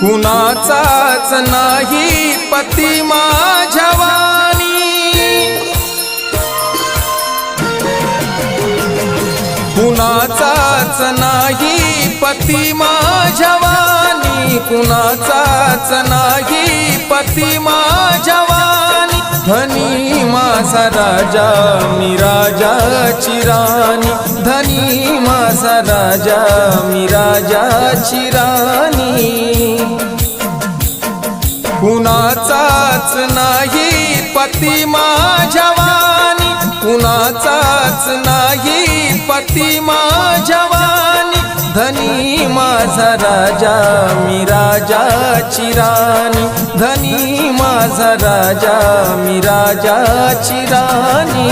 कुणाचाच नाही पती माझ्या वाणी, कुणाचाच नाही पती माझ्या वाणी, कुणाचाच नाही पती माझ्या वाणी। धनी माझा राजा मी राजाची राणी, धनी माझा राजा मी राजाची राणी। कुणाचाच नाही पती माझ्या वाणी, कुणाचाच नाही पती माझ्या वाणी। धनी माझा राजा मी राजाची राणी, धनी माझा राजा मी राजाची राणी।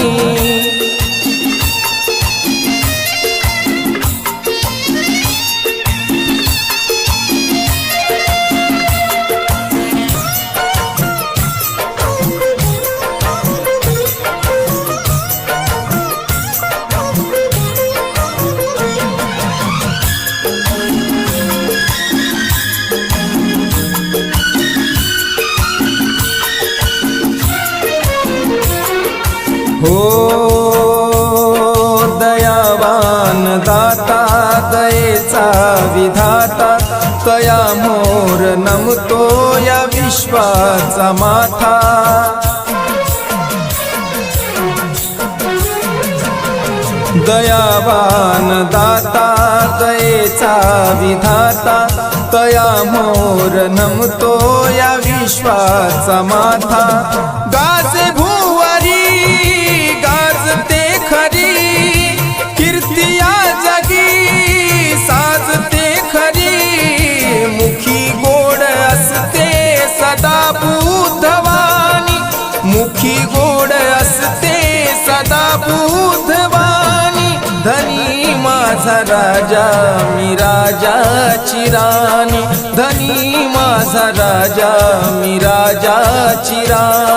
हो दयावान दाता दयेचा विधाता, तया मोर नमतो या विश्वाचा माथा। दयावान दाता दयेचा विधाता, तया मोर नमतो या विश्वाचा माथा। गाजे भुवरी गाजते खरी कीर्ती या जगी साजते खरी, मुखी गोड असते सदा बुद्धवाणी, मुखी गोड असते सदा बुद्धवाणी। धनी माझा राजा मी राजाची राणी, धनी माझा राजा मी राजाची राणी।